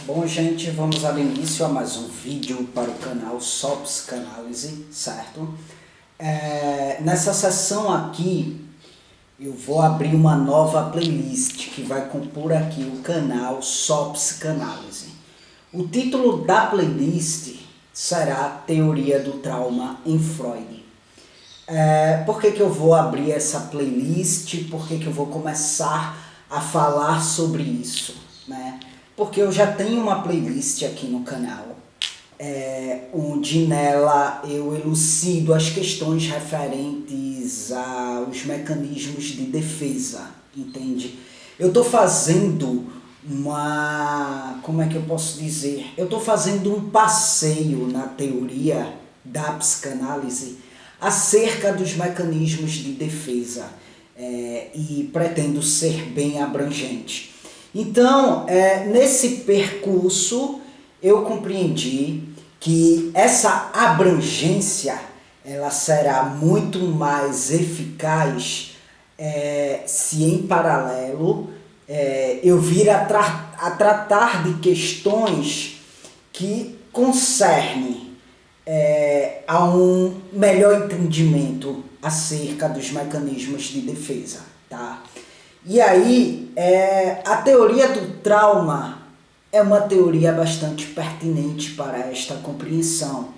Bom, gente, vamos dar início a mais um vídeo para o canal Só Psicanálise, certo? Nessa sessão aqui, eu vou abrir uma nova playlist que vai compor aqui o canal Só Psicanálise. O título da playlist será Teoria do Trauma em Freud. Por que eu vou abrir essa playlist? Por que eu vou começar a falar sobre isso, né? Porque eu já tenho uma playlist aqui no canal, onde nela eu elucido as questões referentes aos mecanismos de defesa, entende? Eu estou fazendo como é que eu posso dizer? Eu estou fazendo um passeio na teoria da psicanálise acerca dos mecanismos de defesa, e pretendo ser bem abrangente. Então, nesse percurso, eu compreendi que essa abrangência ela será muito mais eficaz se em paralelo eu vir a tratar de questões que concernem a um melhor entendimento acerca dos mecanismos de defesa, tá? E aí, a teoria do trauma é uma teoria bastante pertinente para esta compreensão.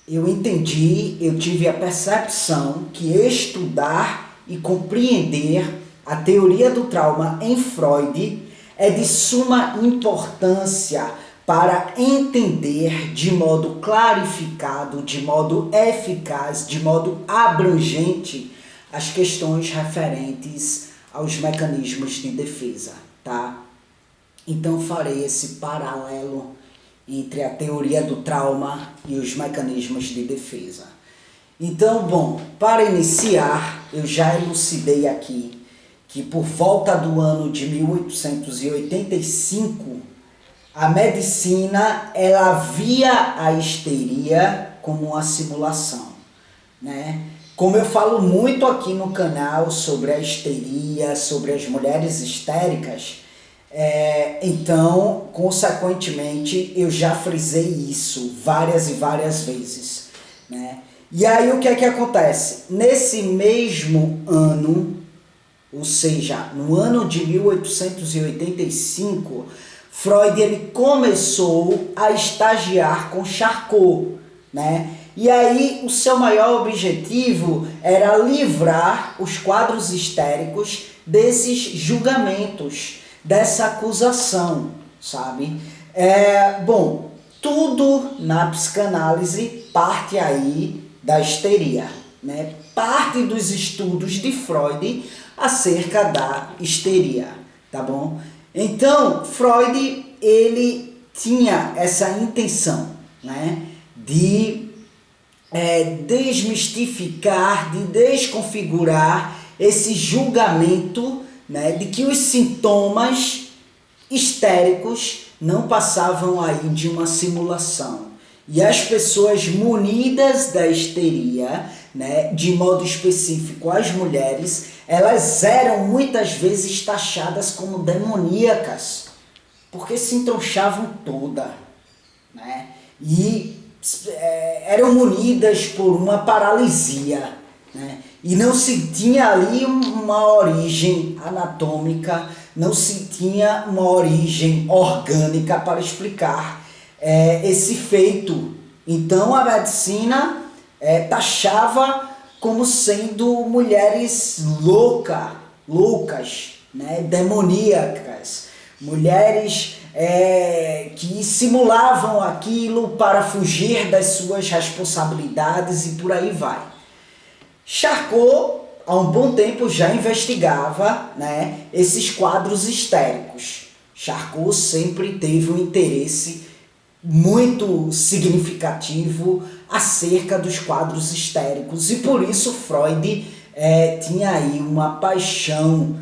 Eu entendi, eu tive a percepção que estudar e compreender a teoria do trauma em Freud é de suma importância para entender de modo clarificado, de modo eficaz, de modo abrangente as questões referentes aos mecanismos de defesa, tá? Então farei esse paralelo entre a teoria do trauma e os mecanismos de defesa. Então, bom, para iniciar, eu já elucidei aqui que por volta do ano de 1885, a medicina ela via a histeria como uma simulação, né? Como eu falo muito aqui no canal sobre a histeria, sobre as mulheres histéricas, então, consequentemente, eu já frisei isso várias e várias vezes, né? E aí o que é que acontece? Nesse mesmo ano, ou seja, no ano de 1885, Freud ele começou a estagiar com Charcot, né? E aí o seu maior objetivo era livrar os quadros histéricos desses julgamentos, dessa acusação, sabe? Bom, tudo na psicanálise parte aí da histeria, né? Parte dos estudos de Freud acerca da histeria, tá bom? Então, Freud, ele tinha essa intenção, né? De desmistificar, de desconfigurar esse julgamento, né, de que os sintomas histéricos não passavam aí de uma simulação. E as pessoas munidas da histeria, né, de modo específico as mulheres, elas eram muitas vezes taxadas como demoníacas, porque se entronchavam toda, né, e eram munidas por uma paralisia, né? E não se tinha ali uma origem anatômica, não se tinha uma origem orgânica para explicar esse feito. Então a medicina taxava como sendo mulheres loucas, né? Demoníacas, mulheres que simulavam aquilo para fugir das suas responsabilidades e por aí vai. Charcot, há um bom tempo, já investigava, né, esses quadros histéricos. Charcot sempre teve um interesse muito significativo acerca dos quadros histéricos e por isso Freud tinha aí uma paixão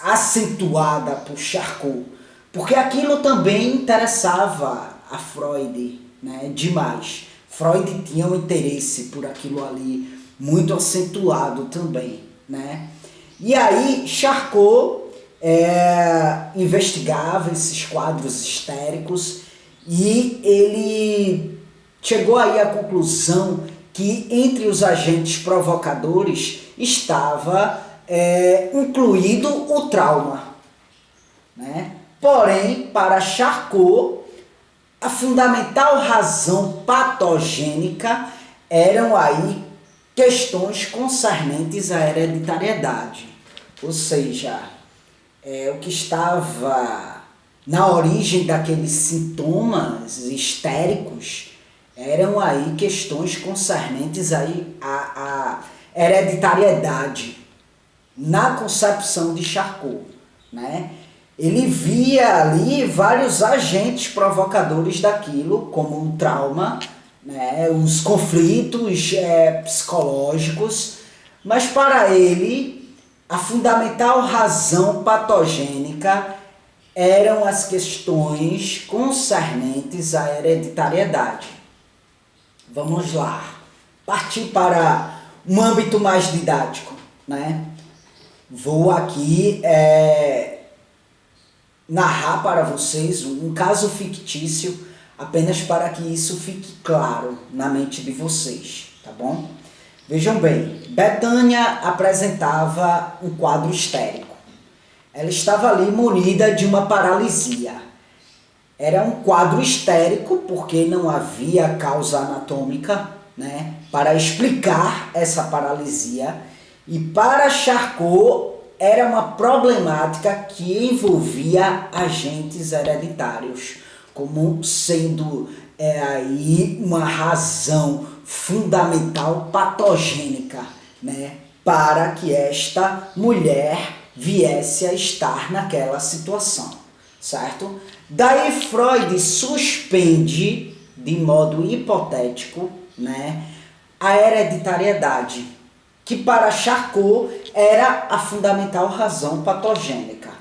acentuada por Charcot, porque aquilo também interessava a Freud, né, demais. Freud tinha um interesse por aquilo ali muito acentuado também, né? E aí Charcot investigava esses quadros histéricos e ele chegou aí à conclusão que entre os agentes provocadores estava incluído o trauma, né? Porém, para Charcot, a fundamental razão patogênica eram aí questões concernentes à hereditariedade, ou seja, o que estava na origem daqueles sintomas histéricos eram aí questões concernentes aí à hereditariedade na concepção de Charcot, né? Ele via ali vários agentes provocadores daquilo, como o trauma, né, os conflitos psicológicos, mas para ele a fundamental razão patogênica eram as questões concernentes à hereditariedade. Vamos lá, partir para um âmbito mais didático, né? Vou aqui narrar para vocês um caso fictício, apenas para que isso fique claro na mente de vocês, tá bom? Vejam bem, Betânia apresentava um quadro histérico. Ela estava ali munida de uma paralisia. Era um quadro histérico porque não havia causa anatômica, né, para explicar essa paralisia. E para Charcot era uma problemática que envolvia agentes hereditários, como sendo aí uma razão fundamental patogênica, né, para que esta mulher viesse a estar naquela situação, certo? Daí Freud suspende, de modo hipotético, né, a hereditariedade, que para Charcot era a fundamental razão patogênica.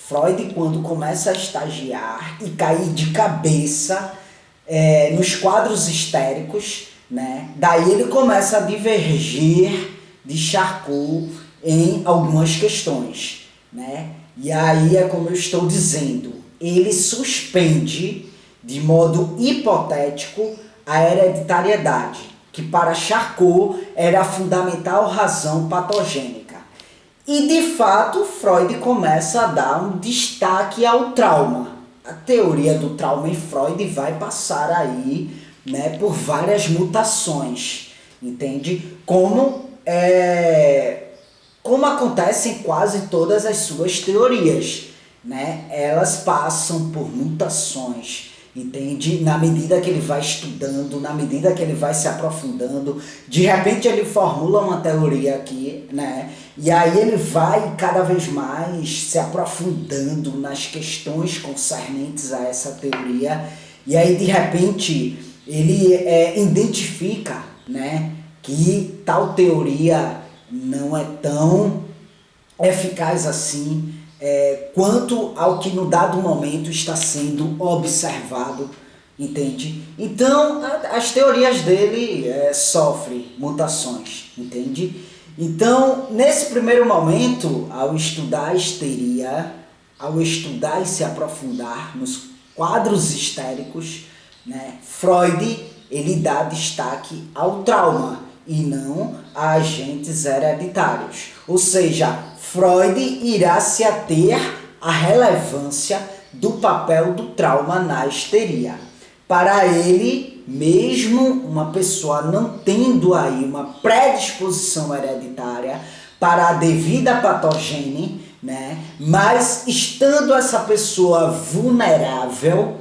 Freud, quando começa a estagiar e cair de cabeça nos quadros histéricos, né, daí ele começa a divergir de Charcot em algumas questões, né? E aí é como eu estou dizendo, ele suspende de modo hipotético a hereditariedade, que para Charcot era a fundamental razão patogênica. E de fato Freud começa a dar um destaque ao trauma. A teoria do trauma em Freud vai passar aí, né, por várias mutações, entende? Como acontece em quase todas as suas teorias, né? Elas passam por mutações, entende? Na medida que ele vai estudando, na medida que ele vai se aprofundando, de repente ele formula uma teoria aqui, né? E aí ele vai cada vez mais se aprofundando nas questões concernentes a essa teoria, e aí de repente ele identifica, né, que tal teoria não é tão eficaz assim quanto ao que no dado momento está sendo observado, entende? Então as teorias dele sofrem mutações, entende? Então nesse primeiro momento, ao estudar a histeria, ao estudar e se aprofundar nos quadros histéricos, né, Freud ele dá destaque ao trauma e não a agentes hereditários. Ou seja, Freud irá se ater à relevância do papel do trauma na histeria. Para ele, mesmo uma pessoa não tendo aí uma predisposição hereditária para a devida patogênese, né, mas estando essa pessoa vulnerável,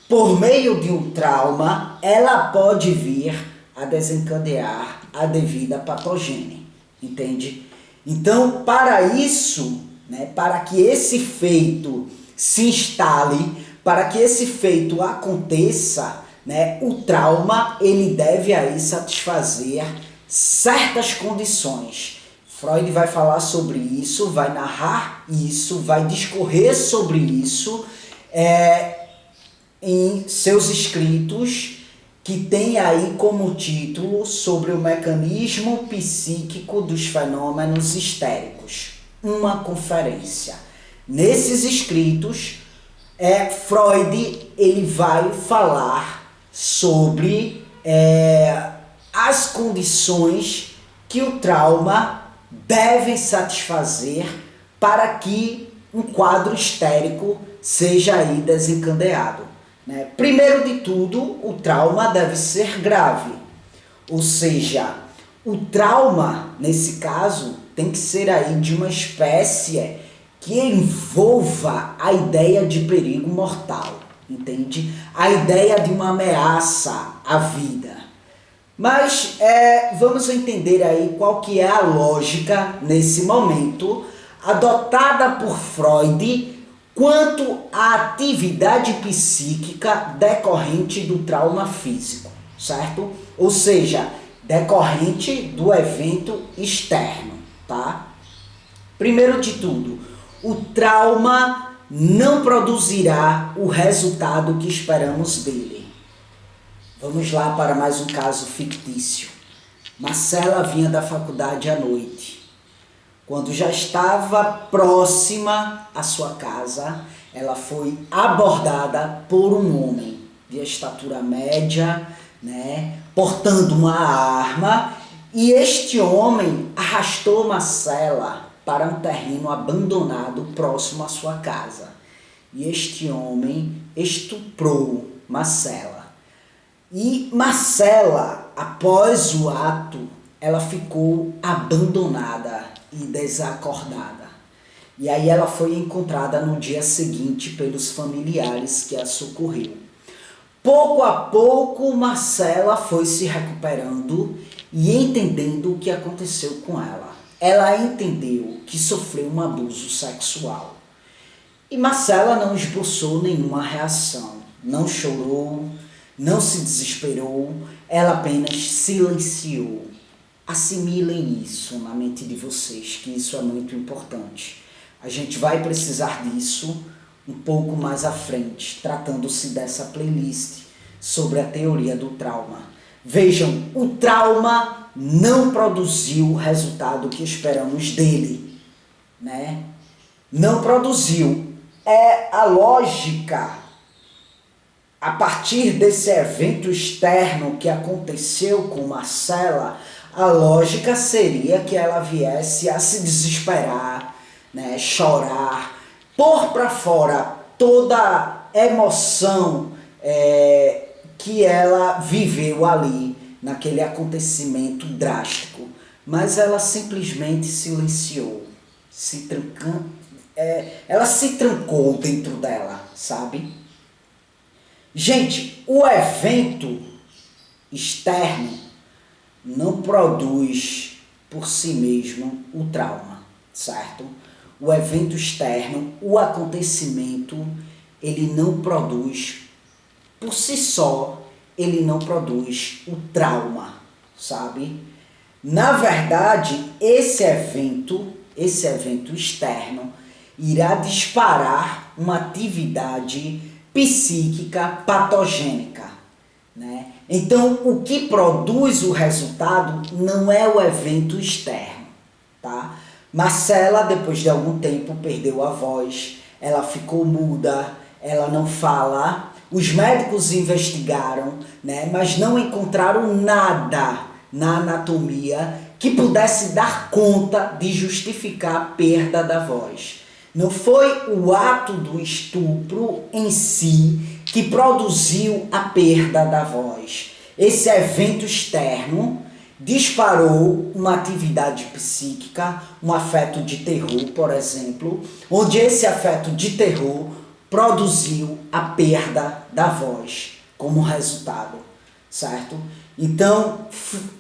por meio de um trauma, ela pode vir a desencadear a devida patogênese, entende? Então, para isso, né, para que esse feito se instale, para que esse feito aconteça, né, o trauma ele deve aí satisfazer certas condições. Freud vai falar sobre isso, vai narrar isso, vai discorrer sobre isso em seus escritos, que tem aí como título sobre o mecanismo psíquico dos fenômenos histéricos, uma conferência. Nesses escritos, Freud ele vai falar sobre as condições que o trauma deve satisfazer para que um quadro histérico seja aí desencadeado, né? Primeiro de tudo, o trauma deve ser grave, ou seja, o trauma, nesse caso, tem que ser aí de uma espécie que envolva a ideia de perigo mortal, entende? A ideia de uma ameaça à vida. Mas vamos entender aí qual que é a lógica nesse momento adotada por Freud quanto à atividade psíquica decorrente do trauma físico, certo? Ou seja, decorrente do evento externo, tá? Primeiro de tudo, o trauma não produzirá o resultado que esperamos dele. Vamos lá para mais um caso fictício. Marcela vinha da faculdade à noite. Quando já estava próxima à sua casa, ela foi abordada por um homem de estatura média, né, portando uma arma, e este homem arrastou Marcela para um terreno abandonado próximo à sua casa. E este homem estuprou Marcela. E Marcela, após o ato, ela ficou abandonada e desacordada. E aí ela foi encontrada no dia seguinte pelos familiares que a socorreu. Pouco a pouco, Marcela foi se recuperando e entendendo o que aconteceu com ela. Ela entendeu que sofreu um abuso sexual. E Marcela não esboçou nenhuma reação, não chorou, não se desesperou, ela apenas silenciou. Assimilem isso na mente de vocês, que isso é muito importante. A gente vai precisar disso um pouco mais à frente, tratando-se dessa playlist sobre a teoria do trauma. Vejam, o trauma não produziu o resultado que esperamos dele, né? Não produziu. É a lógica, a partir desse evento externo que aconteceu com Marcela, a lógica seria que ela viesse a se desesperar, né, chorar, pôr para fora toda a emoção que ela viveu ali, naquele acontecimento drástico. Mas ela simplesmente silenciou, ela se trancou dentro dela, sabe? Gente, o evento externo não produz por si mesmo o trauma, certo? O evento externo, o acontecimento, ele não produz por si só, ele não produz o trauma, sabe? Na verdade, esse evento externo irá disparar uma atividade psíquica patogênica, né? Então, o que produz o resultado não é o evento externo, tá? Marcela, depois de algum tempo, perdeu a voz, ela ficou muda, ela não fala. Os médicos investigaram, né, mas não encontraram nada na anatomia que pudesse dar conta de justificar a perda da voz. Não foi o ato do estupro em si que produziu a perda da voz. Esse evento externo disparou uma atividade psíquica, um afeto de terror, por exemplo, onde esse afeto de terror produziu a perda da voz como resultado, certo? Então,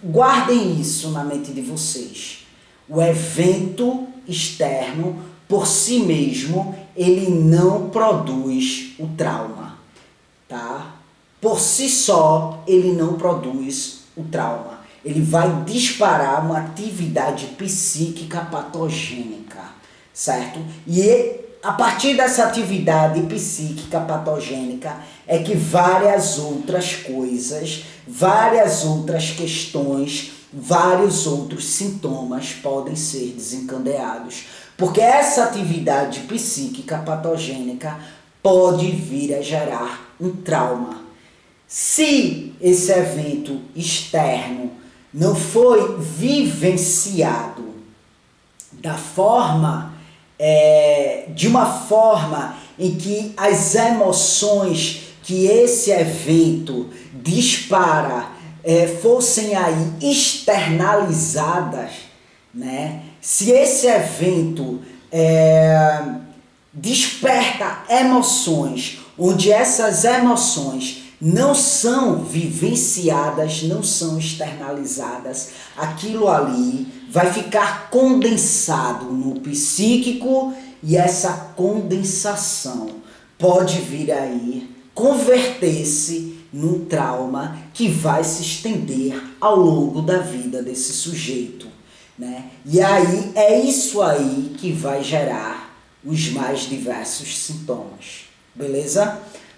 guardem isso na mente de vocês. O evento externo, por si mesmo, ele não produz o trauma, tá? Por si só, ele não produz o trauma. Ele vai disparar uma atividade psíquica patogênica, certo? E a partir dessa atividade psíquica patogênica é que várias outras coisas, várias outras questões, vários outros sintomas podem ser desencadeados. Porque essa atividade psíquica patogênica pode vir a gerar um trauma. Se esse evento externo não foi vivenciado de uma forma em que as emoções que esse evento dispara fossem aí externalizadas, né? Se esse evento desperta emoções, onde essas emoções não são vivenciadas, não são externalizadas, aquilo ali vai ficar condensado no psíquico e essa condensação pode vir aí converter-se num trauma que vai se estender ao longo da vida desse sujeito, né? E aí é isso aí que vai gerar os mais diversos sintomas, beleza?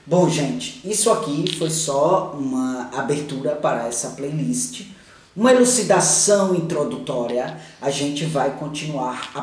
Bom, gente, isso aqui foi só uma abertura para essa playlist, uma elucidação introdutória. A gente vai continuar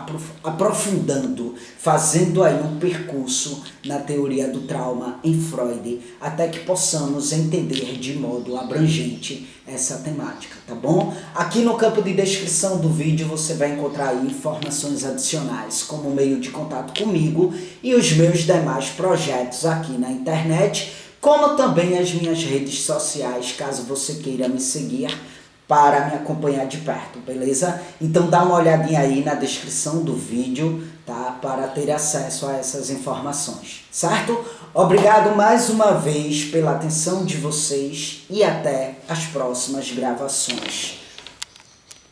aprofundando, fazendo aí um percurso na teoria do trauma em Freud, até que possamos entender de modo abrangente essa temática, tá bom? Aqui no campo de descrição do vídeo você vai encontrar aí informações adicionais como meio de contato comigo e os meus demais projetos aqui na internet, como também as minhas redes sociais, caso você queira me seguir para me acompanhar de perto, beleza? Então dá uma olhadinha aí na descrição do vídeo, tá? Para ter acesso a essas informações, certo? Obrigado mais uma vez pela atenção de vocês e até as próximas gravações.